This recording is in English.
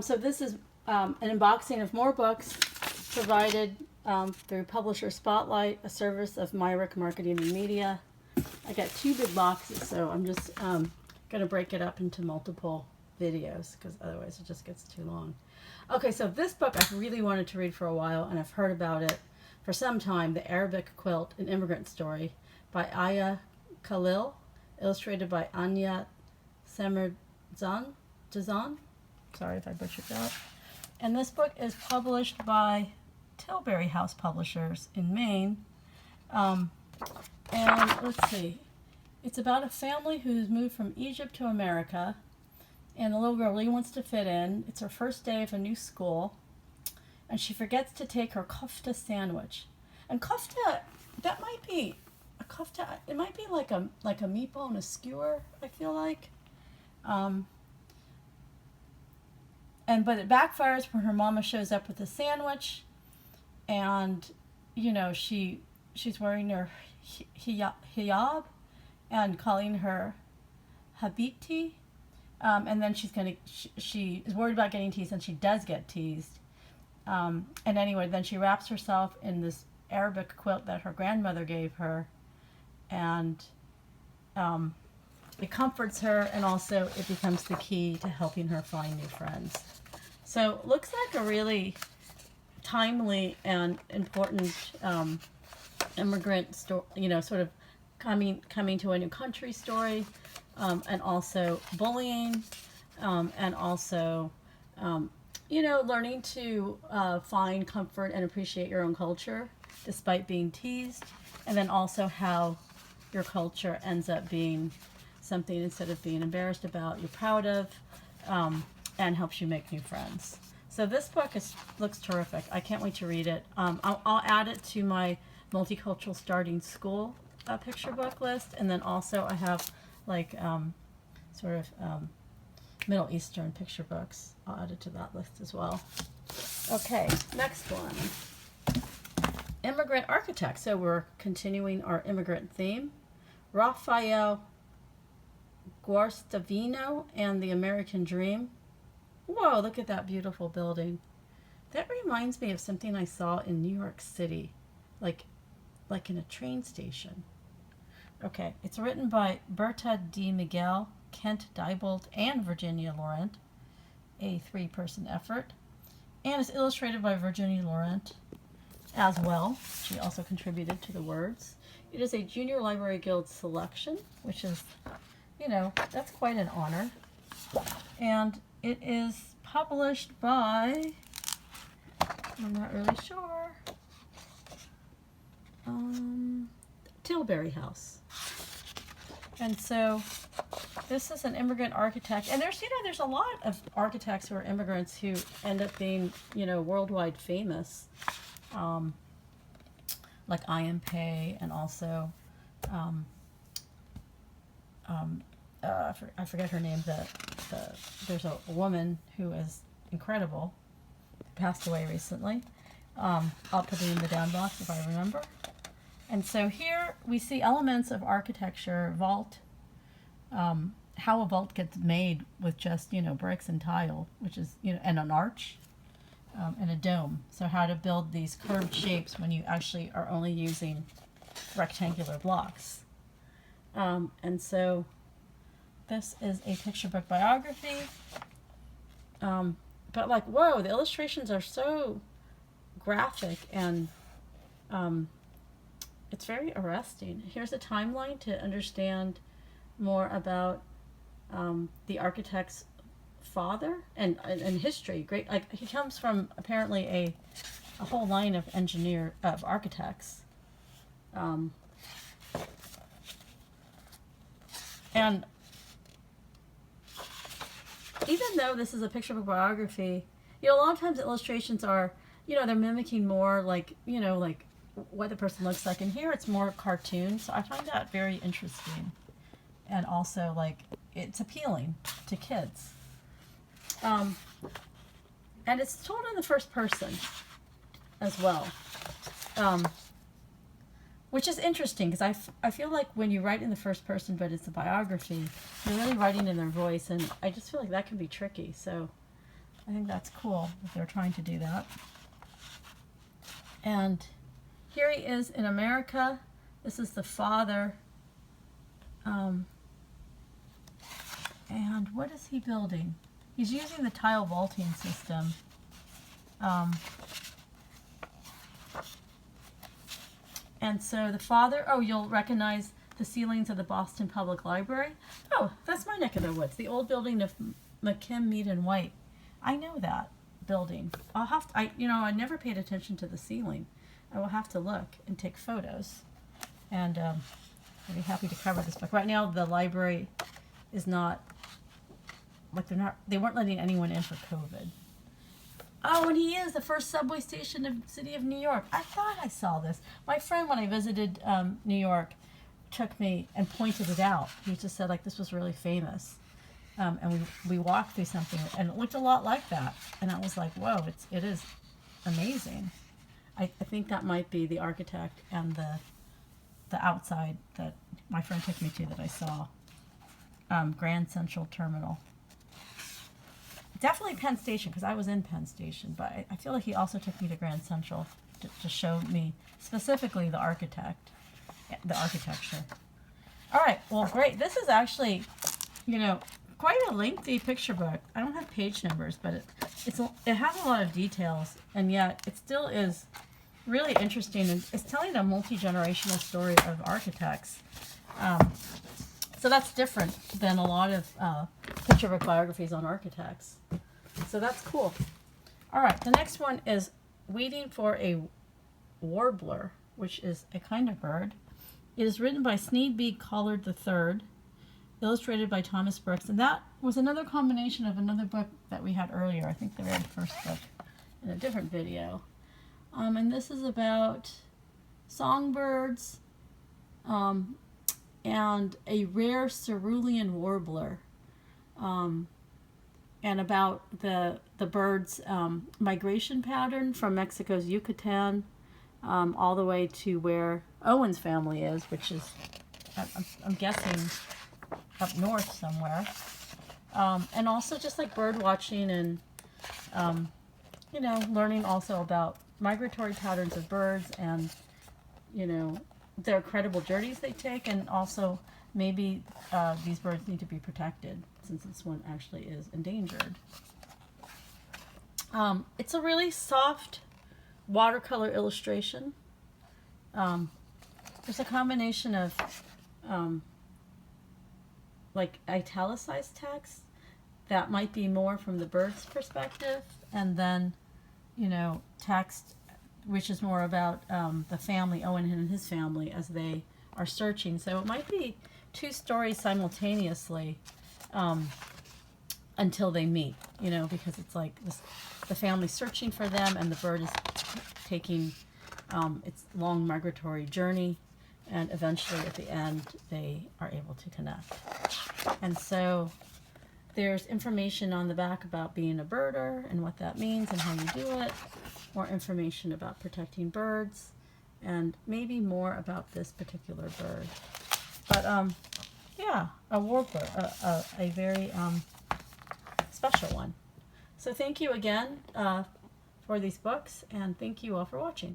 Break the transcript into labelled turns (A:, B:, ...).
A: So this is an unboxing of more books provided through Publisher Spotlight, a service of Myrick Marketing and Media. I got 2 big boxes, so I'm just going to break it up into multiple videos because otherwise it just gets too long. Okay, so this book I've really wanted to read for a while, and I've heard about it for some time, The Arabic Quilt, an Immigrant Story by Aya Khalil, illustrated by Anait Semirdzhyan. Sorry if I butchered that. And this book is published by Tilbury House Publishers in Maine. And let's see. It's about a family who's moved from Egypt to America, and the little girl really wants to fit in. It's her first day of a new school, and she forgets to take her kofta sandwich. And kofta, that might be a kofta. It might be like a meatball and a skewer, I feel like. But it backfires when her mama shows up with a sandwich, and you know she's wearing her hijab and calling her habibti, and then she is worried about getting teased, and she does get teased. And anyway, then she wraps herself in this Arabic quilt that her grandmother gave her, and it comforts her, and also it becomes the key to helping her find new friends. So looks like a really timely and important immigrant story, sort of coming to a new country story, and also bullying, and also learning to find comfort and appreciate your own culture despite being teased, and then also how your culture ends up being something, instead of being embarrassed about, you're proud of, and helps you make new friends. So this book looks terrific. I can't wait to read it. I'll add it to my multicultural starting school picture book list, and then also I have like Middle Eastern picture books. I'll add it to that list as well. Okay, next one. Immigrant Architect. So we're continuing our immigrant theme. Rafael, Guastavino, and the American Dream. Whoa, look at that beautiful building. That reminds me of something I saw in New York City, like in a train station. Okay, it's written by Berta D. Miguel, Kent Diebolt, and Virginia Lorente, a 3-person effort. And it's illustrated by Virginia Lorente as well. She also contributed to the words. It is a Junior Library Guild selection, which is, that's quite an honor. And it is published by, I'm not really sure, Tilbury House. And so this is an immigrant architect, and there's a lot of architects who are immigrants who end up being, worldwide famous, like I.M. Pei, and also I forget her name. There's a woman who is incredible, passed away recently. I'll put it in the down box if I remember. And so here we see elements of architecture, vault, how a vault gets made with just, bricks and tile, which is, and an arch, and a dome. So how to build these curved shapes when you actually are only using rectangular blocks. And so this is a picture book biography. But like, whoa, the illustrations are so graphic, and it's very arresting. Here's a timeline to understand more about the architect's father and history. Great, like he comes from apparently a whole line of architects. And even though this is a picture book biography, a lot of times illustrations are, they're mimicking more like what the person looks like. And here it's more cartoon, so I find that very interesting. And also, like, it's appealing to kids. And it's told in the first person as well. Which is interesting, because I feel like when you write in the first person, but it's a biography, you're really writing in their voice, and I just feel like that can be tricky. So I think that's cool that they're trying to do that. And here he is in America. This is the father. And what is he building? He's using the tile vaulting system. And so the father, oh, you'll recognize the ceilings of the Boston Public Library. Oh, that's my neck of the woods. The old building of McKim, Mead and White. I know that building. I'll have to, I never paid attention to the ceiling. I will have to look and take photos. And I'll be happy to cover this book. Right now, the library is not, like they weren't letting anyone in for COVID. Oh, and he is the first subway station in the city of New York. I thought I saw this. My friend, when I visited New York, took me and pointed it out. He just said, like, this was really famous. And we walked through something, and it looked a lot like that. And I was like, whoa, it is amazing. I think that might be the architect and the outside that my friend took me to that I saw. Grand Central Terminal. Definitely Penn Station, because I was in Penn Station, but I feel like he also took me to Grand Central to show me specifically the architecture. All right, well, great. This is actually, quite a lengthy picture book. I don't have page numbers, but it has a lot of details, and yet it still is really interesting. And it's telling a multi-generational story of architects. So that's different than a lot of picture book biographies on architects. So that's cool. All right, the next one is Waiting for a Warbler, which is a kind of bird. It is written by Sneed B. Collard III, illustrated by Thomas Brooks. And that was another combination of another book that we had earlier. I think the very first book in a different video. And this is about songbirds, and a rare cerulean warbler, and about the bird's migration pattern from Mexico's Yucatan all the way to where Owen's family is, which is, I'm guessing, up north somewhere. And also just like bird watching and, learning also about migratory patterns of birds and, their incredible journeys they take, and also maybe these birds need to be protected since this one actually is endangered. It's a really soft watercolor illustration. There's a combination of like italicized text that might be more from the bird's perspective, and then text which is more about the family, Owen and his family, as they are searching. So it might be two stories simultaneously until they meet, because it's like the family searching for them, and the bird is taking its long migratory journey, and eventually at the end they are able to connect. And so there's information on the back about being a birder and what that means and how you do it, more information about protecting birds, and maybe more about this particular bird. But yeah, a warbler, a very special one. So thank you again for these books, and thank you all for watching.